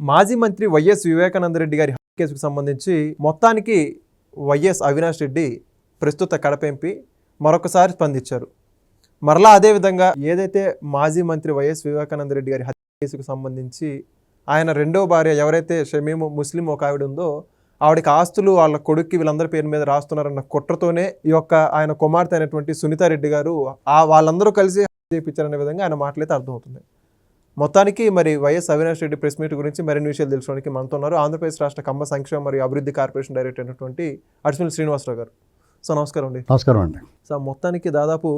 మాజీ మంత్రి వైఎస్ వివేకానంద రెడ్డి గారి హత్య కేసుకు సంబంధించి మొత్తానికి వైఎస్ అవినాష్ రెడ్డి ప్రస్తుత కడప ఎంపీ మరొకసారి స్పందించారు. మరలా అదేవిధంగా ఏదైతే మాజీ మంత్రి వైఎస్ వివేకానంద రెడ్డి గారి హత్య కేసుకు సంబంధించి ఆయన రెండో భార్య ఎవరైతే షమీము ముస్లిం ఒక ఆవిడ ఉందో ఆవిడకి ఆస్తులు వాళ్ళ కొడుక్కి వీళ్ళందరి పేరు మీద రాస్తున్నారన్న కుట్రతోనే ఈ యొక్క ఆయన కుమార్తె అయినటువంటి సునీతారెడ్డి గారు వాళ్ళందరూ కలిసి చేయించారనే విధంగా ఆయన మాటలైతే అర్థమవుతుంది. మొత్తానికి మరి YS Avinash Reddy press meet గురించి మరిన్ని విషయాలు తెలుసుకోవడానికి మనతో ఉన్నారు ఆంధ్రప్రదేశ్ రాష్ట్ర కమ్మ సంక్షేమ మరియు అభివృద్ధి కార్పొరేషన్ డైరెక్టర్ అయినటువంటి అడిషనల్ శ్రీనివాసరావు గారు. సో నమస్కారం అండి. నమస్కారం అండి. సో మొత్తానికి దాదాపు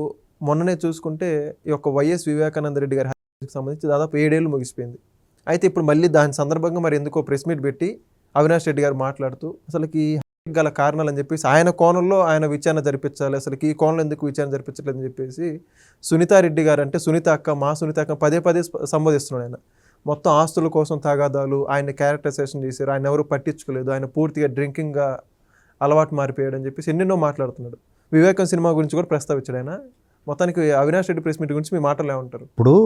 మొన్ననే చూసుకుంటే ఈ యొక్క వైఎస్ వివేకానంద రెడ్డి గారి హత్యకు సంబంధించి దాదాపు 7 ఏళ్ళు ముగిసిపోయింది. అయితే ఇప్పుడు మళ్ళీ దాని సందర్భంగా మరి ఎందుకో ప్రెస్ మీట్ పెట్టి అవినాష్ రెడ్డి గారు మాట్లాడుతూ అసలుకి గల కారణాలు అని చెప్పేసి ఆయన కోణంలో ఆయన విచారణ జరిపించాలి, అసలు ఈ కోణంలో ఎందుకు విచారణ జరిపించలేదని చెప్పేసి సునీతారెడ్డి గారు అంటే సునీత అక్క మా సునీత అక్క పదే సంబోధిస్తున్నాడు. ఆయన మొత్తం ఆస్తుల కోసం తగాదాలు, ఆయన క్యారెక్టరైజేషన్ చేశారు, ఆయన ఎవరు పట్టించుకోలేదు, ఆయన పూర్తిగా డ్రింకింగ్గా అలవాటు మారిపోయాడు అని చెప్పేసి ఎన్నెన్నో మాట్లాడుతున్నాడు. వివేకం సినిమా గురించి కూడా ప్రస్తావించాడు ఆయన. మొత్తానికి అవినాష్ రెడ్డి ప్రెస్ మీట్ గురించి మీ మాటలు ఏమంటారు? ఇప్పుడు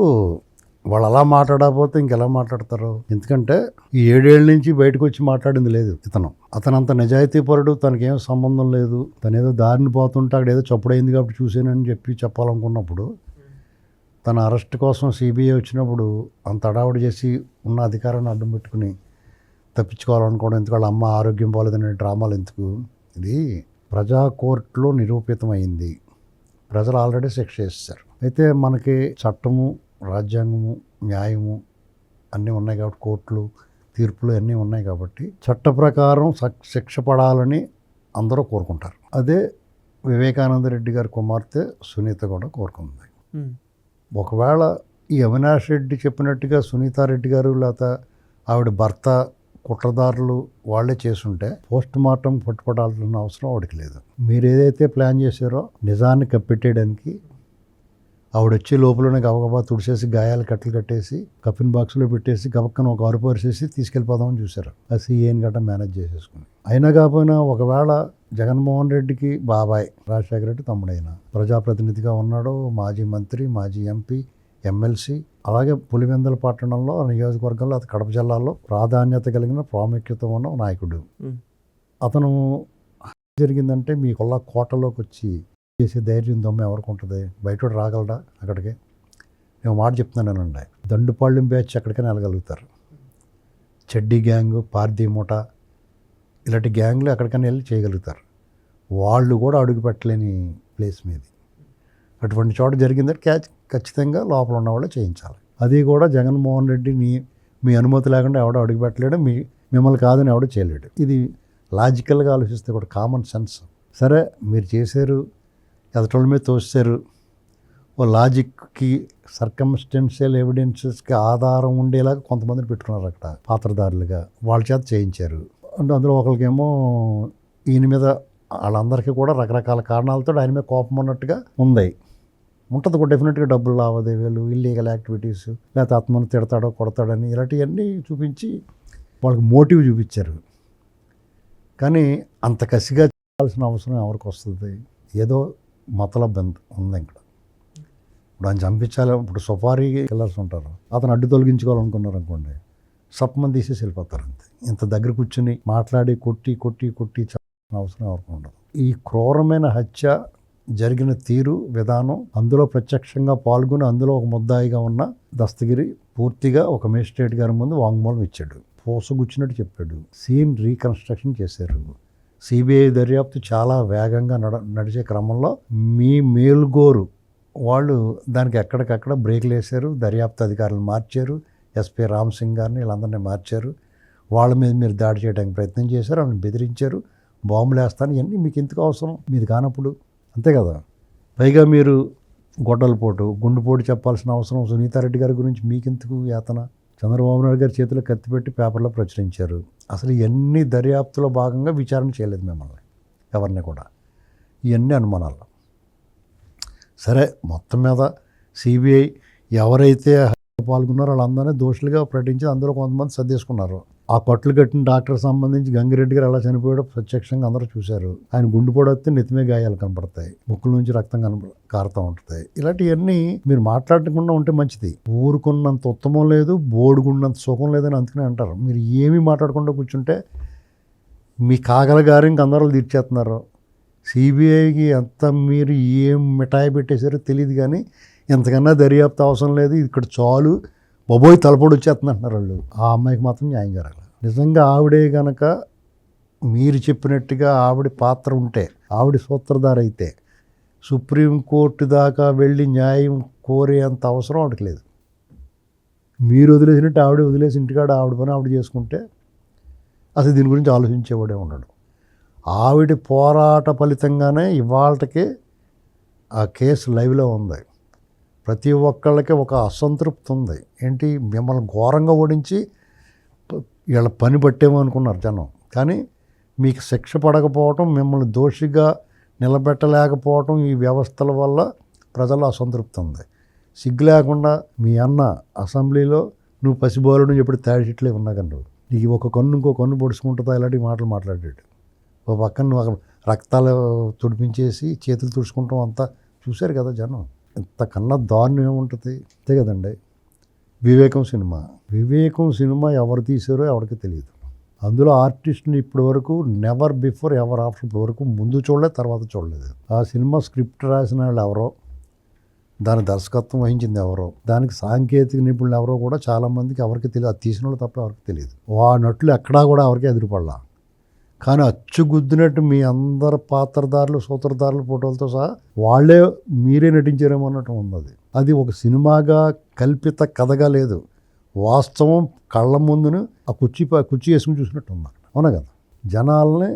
వాళ్ళు అలా మాట్లాడకపోతే ఇంకెలా మాట్లాడతారు? ఎందుకంటే ఈ 7 ఏళ్ళ నుంచి బయటకు వచ్చి మాట్లాడింది లేదు. అతనంత నిజాయితీపరుడు, తనకేం సంబంధం లేదు, తనేదో దారిని పోతుంటే అక్కడ ఏదో చప్పుడైంది కాబట్టి చూసానని చెప్పాలనుకున్నప్పుడు తన అరెస్ట్ కోసం సిబిఐ వచ్చినప్పుడు అంత అడావుడి చేసి ఉన్న అధికారాన్ని అడ్డం పెట్టుకుని తప్పించుకోవాలనుకోవడం ఎందుకు? వాళ్ళ అమ్మ ఆరోగ్యం పోలేదనే డ్రామాలు ఎందుకు? ఇది ప్రజా కోర్టులో నిరూపితమైంది. ప్రజలు ఆల్రెడీ శిక్ష చేస్తారు. అయితే మనకి చట్టము, రాజ్యాంగము, న్యాయము అన్నీ ఉన్నాయి కాబట్టి, కోర్టులు తీర్పులు అన్నీ ఉన్నాయి కాబట్టి చట్ట ప్రకారం శిక్ష పడాలని అందరూ కోరుకుంటారు. అదే వివేకానంద రెడ్డి గారి కుమార్తె సునీత కూడా కోరుకుంది. ఒకవేళ ఈ అవినాష్ రెడ్డి చెప్పినట్టుగా సునీతారెడ్డి గారు లేకపోతే ఆవిడ భర్త కుట్రదారులు వాళ్ళే చేసుంటే పోస్ట్ మార్టం పట్టుపడాల్సిన అవసరం ఆవిడకి లేదు. మీరు ఏదైతే ప్లాన్ చేశారో నిజాన్ని కప్పెట్టేయడానికి ఆవిడ వచ్చే లోపలనే గబగబా తుడిచేసి గాయాలు కట్టేసి కఫిన్ బాక్స్లో పెట్టేసి గబక్కన ఒక అరుపు అరిసేసి తీసుకెళ్ళిపోదామని చూశారు. ఆ సీఏని గట్రా మేనేజ్ చేసేసుకుని. అయినా కాకపోయినా ఒకవేళ జగన్మోహన్ రెడ్డికి బాబాయ్, రాజశేఖర రెడ్డి తమ్ముడైన ప్రజాప్రతినిధిగా ఉన్నాడు, మాజీ మంత్రి, మాజీ ఎంపీ, ఎమ్మెల్సీ, అలాగే పులివెందుల పట్టణంలో నియోజకవర్గంలో అతను కడప జిల్లాలో ప్రాధాన్యత కలిగిన ప్రాముఖ్యత ఉన్న నాయకుడు. అతను జరిగిందంటే మీకుల్లా కోటలోకి వచ్చి చేసే ధైర్యం దమ్మ ఎవరికి ఉంటుంది? బయట రాగలడా అక్కడికి? నేను మాట చెప్తున్నానండి, దండుపాళ్యం బ్యాచ్ ఎక్కడికైనా వెళ్ళగలుగుతారు. చెడ్డీ గ్యాంగు, పార్దీ మూట ఇలాంటి గ్యాంగ్లు ఎక్కడికైనా వెళ్ళి చేయగలుగుతారు. వాళ్ళు కూడా అడుగు పెట్టలేని ప్లేస్ మీద అటువంటి చోట జరిగిందంటే ఖచ్చితంగా లోపల ఉన్నవాళ్ళు చేయించాలి. అది కూడా జగన్మోహన్ రెడ్డి మీ అనుమతి లేకుండా ఎవడో అడుగు పెట్టలేడు, మిమ్మల్ని కాదని ఎవడో చేయలేడు. ఇది లాజికల్గా ఆలోచిస్తే కూడా కామన్ సెన్స్. సరే మీరు చేశారు, ఎదటోళ్ళ మీద తోస్తారు, ఓ లాజిక్కి సర్కమ్స్టెన్షియల్ ఎవిడెన్సెస్కి ఆధారం ఉండేలాగా కొంతమందిని పెట్టుకున్నారు అక్కడ పాత్రదారులుగా. వాళ్ళ చేత చేయించారు. అంటే అందులో ఒకరికేమో ఈయన మీద వాళ్ళందరికీ కూడా రకరకాల కారణాలతో ఆయన మీద కోపం ఉన్నట్టుగా ఉంటుంది కూడా. డెఫినెట్గా డబ్బులు లావాదేవీలు, ఇల్లీగల్ యాక్టివిటీస్, లేకపోతే ఆత్మను తిడతాడో కొడతాడని ఇలాంటివన్నీ చూపించి వాళ్ళకి మోటివ్ చూపించారు. కానీ అంత కసిగా చేయాల్సిన అవసరం ఎవరికి వస్తుంది? ఏదో మతలబ్ ఉంది ఇక్కడ. ఇప్పుడు ఆయన చంపించాలి. ఇప్పుడు సుపారీ కిల్లర్స్ ఉంటారు, అతను అడ్డు తొలగించుకోవాలనుకున్నారు అనుకోండి, సప్పమని తీసేసి వెళ్ళిపోతారు అంతే. ఇంత దగ్గర కూర్చుని మాట్లాడి కొట్టి చాలాసిన అవసరం ఎవరికి ఉండదు. ఈ క్రూరమైన హత్య జరిగిన తీరు, విధానం, అందులో ప్రత్యక్షంగా పాల్గొని అందులో ఒక ముద్దాయిగా ఉన్న దస్తగిరి పూర్తిగా ఒక మేజిస్ట్రేట్ గారి ముందు వాంగ్మూలం ఇచ్చాడు. పోసగుచ్చినట్టు చెప్పాడు. సీన్ రీకన్స్ట్రక్షన్ చేశారు. సిబిఐ దర్యాప్తు చాలా వేగంగా నడిచే క్రమంలో మీ మేల్గోరు వాళ్ళు దానికి ఎక్కడికక్కడ బ్రేక్లు వేశారు. దర్యాప్తు అధికారులు మార్చారు. ఎస్పీ రామ్ సింగ్ గారిని వీళ్ళందరినీ మార్చారు. వాళ్ళ మీద మీరు దాడి చేయడానికి ప్రయత్నం చేశారు, వాళ్ళని బెదిరించారు, బాంబులు వేస్తాను. ఇవన్నీ మీకు ఎందుకు అవసరం? మీది కానప్పుడు, అంతే కదా. పైగా మీరు గొడ్డలపోటు, గుండుపోటు చెప్పాల్సిన అవసరం సునీతారెడ్డి గారి గురించి మీకెందుకు యాతన? చంద్రబాబు నాయుడు గారి చేతిలో కత్తిపెట్టి పేపర్లో ప్రచురించారు. అసలు ఇవన్నీ దర్యాప్తులో భాగంగా విచారణ చేయలేదు మిమ్మల్ని ఎవరిని కూడా. ఇవన్నీ అనుమానాలు. సరే, మొత్తం మీద సిబిఐ ఎవరైతే పాల్గొన్నారో వాళ్ళందరినీ దోషులుగా ప్రకటించి అందులో కొంతమంది సర్దేసుకున్నారు. ఆ కట్లు కట్టిన డాక్టర్ సంబంధించి గంగిరెడ్డి గారు ఎలా చనిపోయాడో ప్రత్యక్షంగా అందరూ చూశారు. ఆయన గుండు వస్తే నెత్తిమే గాయాలు కనపడతాయి, ముక్కుల నుంచి రక్తం కారుతూ ఉంటుంది. ఇలాంటివన్నీ మీరు మాట్లాడకుండా ఉంటే మంచిది. ఊరుకున్నంత ఉత్తమం లేదు, బోడుకున్నంత సుఖం లేదని అందుకనే అంటారు. మీరు ఏమీ మాట్లాడకుండా కూర్చుంటే మీ కాగల గారు ఇంక అందరూ తీర్చేస్తున్నారు. సిబిఐకి ఎంత మీరు ఏం మిఠాయి పెట్టేశారో తెలియదు, కానీ ఎంతకన్నా దర్యాప్తు అవసరం లేదు, ఇక్కడ చాలు బొబోయ్ తలపొడి వచ్చేస్తున్నారు వాళ్ళు. ఆ అమ్మాయికి మాత్రం న్యాయం జరగాలి. నిజంగా ఆవిడే కనుక మీరు చెప్పినట్టుగా ఆవిడ పాత్ర ఉంటే, ఆవిడ సూత్రధార అయితే సుప్రీంకోర్టు దాకా వెళ్ళి న్యాయం కోరేంత అవసరం ఆవిడకి లేదు. మీరు వదిలేసినట్టు ఆవిడ వదిలేసి ఇంటికాడ ఆవిడ పని ఆవిడ చేసుకుంటే అసలు దీని గురించి ఆలోచించేవాడే ఉన్నాడు. ఆవిడ పోరాట ఫలితంగానే ఇవాళకి ఆ కేసు లైవ్లో ఉంది. ప్రతి ఒక్కళ్ళకి ఒక అసంతృప్తి ఉంది. ఏంటి, మిమ్మల్ని ఘోరంగా ఓడించి వీళ్ళ పని పట్టేమనుకున్నారు జనం, కానీ మీకు శిక్ష పడకపోవటం, మిమ్మల్ని దోషిగా నిలబెట్టలేకపోవటం, ఈ వ్యవస్థల వల్ల ప్రజల అసంతృప్తి ఉంది. సిగ్గు లేకుండా మీ అన్న అసెంబ్లీలో నువ్వు పసిబోలుడు ఎప్పుడు తేడిచిట్లే ఉన్నాగండు, నీకు ఒక కన్ను ఇంకో కన్ను పొడుచుకుంటుందా, ఇలాంటి మాటలు మాట్లాడాడు. ఒక పక్కన నువ్వు రక్తాలు తుడిపించేసి చేతులు తుడుచుకుంటాం అంతా చూశారు కదా జనం. ఇంతకన్నా దారుణం ఏముంటుంది? అంతే కదండి. వివేకం సినిమా ఎవరు తీశారో ఎవరికి తెలియదు. అందులో ఆర్టిస్ట్ని ఇప్పటి వరకు నెవర్ బిఫోర్ ఎవర్ ఆఫ్టర్ ఇప్పటి వరకు ముందు చూడలేదు, తర్వాత చూడలేదు. ఆ సినిమా స్క్రిప్ట్ రాసిన వాళ్ళు ఎవరో, దాని దర్శకత్వం వహించింది ఎవరో, దానికి సాంకేతిక నిపుణులు ఎవరో కూడా చాలామందికి ఎవరికి తెలియదు. అది తీసిన వాళ్ళు తప్ప ఎవరికి తెలియదు. ఆ నటులు ఎక్కడా కూడా ఎవరికి ఎదురుపడలా. కానీ అచ్చుగుద్దినట్టు మీ అందరు పాత్రధారులు సూత్రధారుల ఫోటోలతో సహా వాళ్ళే మీరే నటించారేమో అన్నట్టు ఉంది. అది ఒక సినిమాగా కల్పిత కథగా లేదు, వాస్తవం కళ్ళ ముందును ఆ కుర్చీ వేసుకుని చూసినట్టు ఉంది. అవునా కదా? జనాల్ని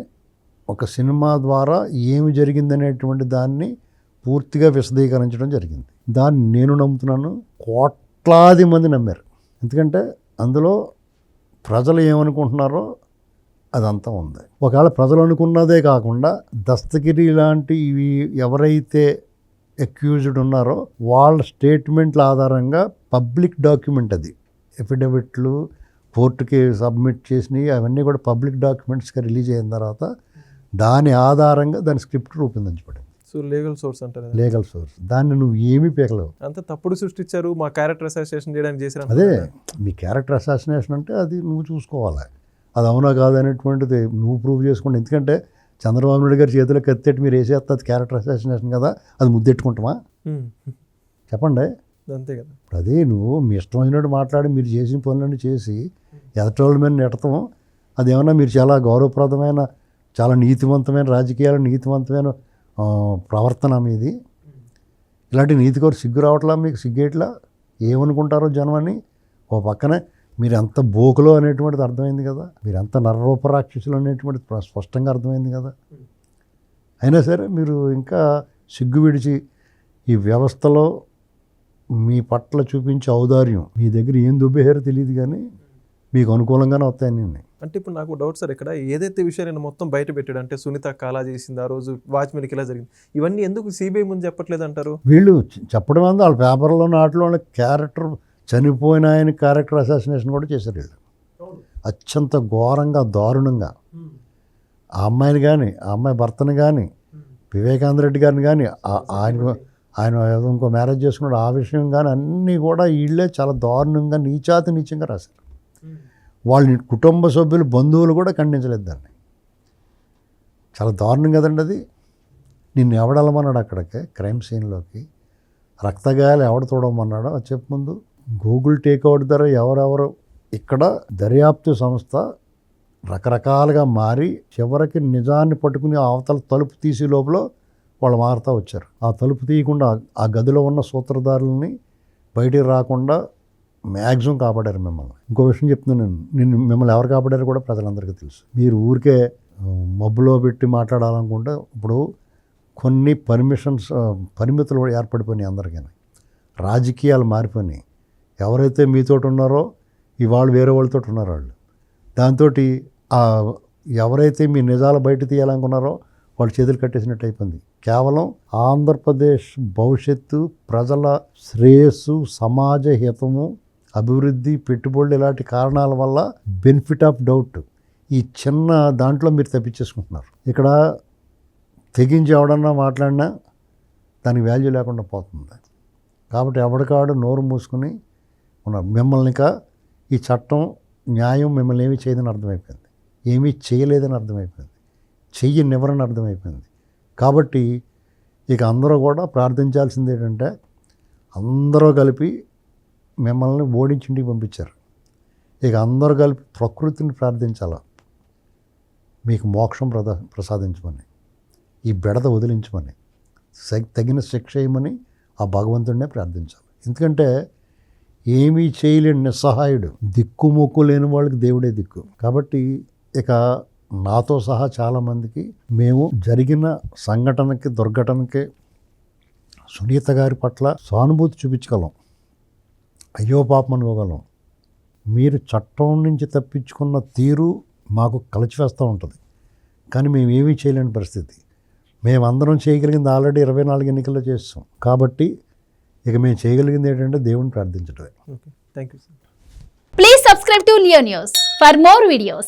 ఒక సినిమా ద్వారా ఏమి జరిగిందనేటువంటి దాన్ని పూర్తిగా విశదీకరించడం జరిగింది. దాన్ని నేను నమ్ముతున్నాను, కోట్లాది మంది నమ్మారు. ఎందుకంటే అందులో ప్రజలు ఏమనుకుంటున్నారో అదంతా ఉంది. ఒకవేళ ప్రజలు అనుకున్నదే కాకుండా దస్తగిరి లాంటి ఇవి ఎవరైతే అక్యూజ్డ్ ఉన్నారో వాళ్ళ స్టేట్మెంట్ల ఆధారంగా పబ్లిక్ డాక్యుమెంట్, అది ఎఫిడవిట్లు కోర్టుకి సబ్మిట్ చేసినవి అవన్నీ కూడా పబ్లిక్ డాక్యుమెంట్స్గా రిలీజ్ అయిన తర్వాత దాని ఆధారంగా దాని స్క్రిప్ట్ రూపొందించబడింది. సో లీగల్ సోర్స్ అంటారు. Legal source. దాన్ని నువ్వు ఏమీ పీకలేవు. అంత తప్పుడు సృష్టించారు, మా క్యారెక్టర్ అసాసినేషన్ చేయడానికి చేసిన. అదే మీ క్యారెక్టర్ అసాసినేషన్ అంటే అది నువ్వు చూసుకోవాలి. అది అవునా కాదనేటువంటిది నువ్వు ప్రూవ్ చేసుకోండి. ఎందుకంటే చంద్రబాబు నాయుడు గారి చేతిలో కత్తెట్టి మీరు వేసేస్తే అది క్యారెక్టర్ అసాసినేషన్ కదా, అది ముద్దెట్టుకుంటామా చెప్పండి? అంతే కదా. అదే నువ్వు మీ ఇష్టమైనట్టు మాట్లాడి మీరు చేసిన పనులన్నీ చేసి ఎదటోళ్ళ మీద నెట్టడం, అదేమన్నా మీరు చాలా గౌరవప్రదమైన, చాలా నీతివంతమైన రాజకీయాలు, నీతివంతమైన ప్రవర్తన మీది. ఇలాంటి నీతి కోరు సిగ్గు రావట్లా, మీకు సిగ్గేట్లా, ఏమనుకుంటారో జనం అని. ఓ పక్కనే మీరు ఎంత బోకులో అనేటువంటిది అర్థమైంది కదా, మీరు ఎంత నరరూపరాక్షసులు అనేటువంటిది స్పష్టంగా అర్థమైంది కదా. అయినా సరే మీరు ఇంకా సిగ్గు విడిచి ఈ వ్యవస్థలో మీ పట్ల చూపించే ఔదార్యం, మీ దగ్గర ఏం దుబ్బేహారో తెలియదు కానీ మీకు అనుకూలంగానే వస్తాయని. అంటే ఇప్పుడు నాకు డౌట్ సార్, ఇక్కడ ఏదైతే విషయాన్ని మొత్తం బయట పెట్టాడు, అంటే సునీత కాలా చేసింది, ఆ రోజు వాచ్మెన్కి ఇలా జరిగింది, ఇవన్నీ ఎందుకు సిబిఐ ముందు చెప్పట్లేదు అంటారు? వీళ్ళు చెప్పడం వల్ల వాళ్ళ పేపర్లో నాటిలో క్యారెక్టర్ చనిపోయిన ఆయన క్యారెక్టర్ అసాసినేషన్ కూడా చేశారు వీళ్ళు. అత్యంత ఘోరంగా, దారుణంగా. ఆ అమ్మాయిని కానీ, ఆ అమ్మాయి భర్తను కానీ, వివేకానంద రెడ్డి గారిని కానీ, ఆయన ఏదో ఇంకో మ్యారేజ్ చేసుకున్నాడు ఆ విషయం కానీ, అన్నీ కూడా వీళ్ళే చాలా దారుణంగా నీచంగా రాశారు. వాళ్ళ కుటుంబ సభ్యులు, బంధువులు కూడా ఖండించలేదు దాన్ని. చాలా దారుణం కదండి అది. నిన్ను ఎవడెళ్ళమన్నాడు అక్కడికి క్రైమ్ సీన్లోకి? రక్తగాయాలు ఎవడ చూడమన్నాడో అది చెప్పు ముందు. గూగుల్ టేక్అవుట్ ద్వారా ఎవరెవరు ఇక్కడ దర్యాప్తు సంస్థ రకరకాలుగా మారి చివరికి నిజాన్ని పట్టుకుని అవతల తలుపు తీసే లోపల వాళ్ళు మారుతూ వచ్చారు. ఆ తలుపు తీయకుండా ఆ గదిలో ఉన్న సూత్రధారులని బయటికి రాకుండా మ్యాక్సిమం కాపాడారు మిమ్మల్ని. ఇంకో విషయం చెప్తున్నాను, నేను మిమ్మల్ని ఎవరు కాపాడారు కూడా ప్రజలందరికీ తెలుసు. మీరు ఊరికే మబ్బులో పెట్టి మాట్లాడాలనుకుంటే ఇప్పుడు కొన్ని పరిమితులు ఏర్పడిపోయినాయి అందరికీ. రాజకీయాలు మారిపోయినాయి. ఎవరైతే మీతోటి ఉన్నారో ఇవాళ వేరే వాళ్ళతో ఉన్నారు వాళ్ళు. దాంతో ఎవరైతే మీ నిజాలు బయట తీయాలనుకున్నారో వాళ్ళు చేతులు కట్టేసినట్టు అయిపోయింది. కేవలం ఆంధ్రప్రదేశ్ భవిష్యత్తు, ప్రజల శ్రేయస్సు, సమాజ హితము, అభివృద్ధి, పెట్టుబడులు ఇలాంటి కారణాల వల్ల బెనిఫిట్ ఆఫ్ డౌట్ ఈ చిన్న దాంట్లో మీరు తప్పించేసుకుంటున్నారు. ఇక్కడ తెగించి ఎవడన్నా మాట్లాడినా దానికి వాల్యూ లేకుండా పోతుంది. కాబట్టి ఎవడికాడు నోరు మూసుకుని ఉన్నారు. మిమ్మల్ని ఈ చట్టం, న్యాయం మిమ్మల్ని ఏమీ చేయదని అర్థమైపోయింది, ఏమీ చేయలేదని అర్థమైపోయింది, చెయ్యనివ్వరని అర్థమైపోయింది. కాబట్టి ఇక అందరూ కూడా ప్రార్థించాల్సింది ఏంటంటే అందరూ కలిపి మిమ్మల్ని ఓడించి ఇంటికి పంపించారు. ఇక అందరూ కలిపి ప్రకృతిని ప్రార్థించాలి, మీకు మోక్షం ప్రసాదించమని, ఈ బెడద వదిలించమని, తగిన శిక్ష ఇవ్వమని ఆ భగవంతుడినే ప్రార్థించాలి. ఎందుకంటే ఏమీ చేయలేని నిస్సహాయుడు, దిక్కుమొక్కు లేని వాళ్ళకి దేవుడే దిక్కు. కాబట్టి ఇక నాతో సహా చాలామందికి మేము జరిగిన సంఘటనకి, దుర్ఘటనకి సునీత గారి పట్ల సానుభూతి చూపించగలం, అయ్యో పాపం అనుకోగలం. మీరు చట్టం నుంచి తప్పించుకున్న తీరు మాకు కలిచివేస్తూ ఉంటుంది, కానీ మేము ఏమీ చేయలేని పరిస్థితి. మేమందరం చేయగలిగింది ఆల్రెడీ 24 ఎన్నికల్లో చేస్తాం. కాబట్టి ఇక మేము చేయగలిగింది ఏంటంటే దేవుని ప్రార్థించడమే. Okay, thank you sir. Please subscribe to Leo News for more videos.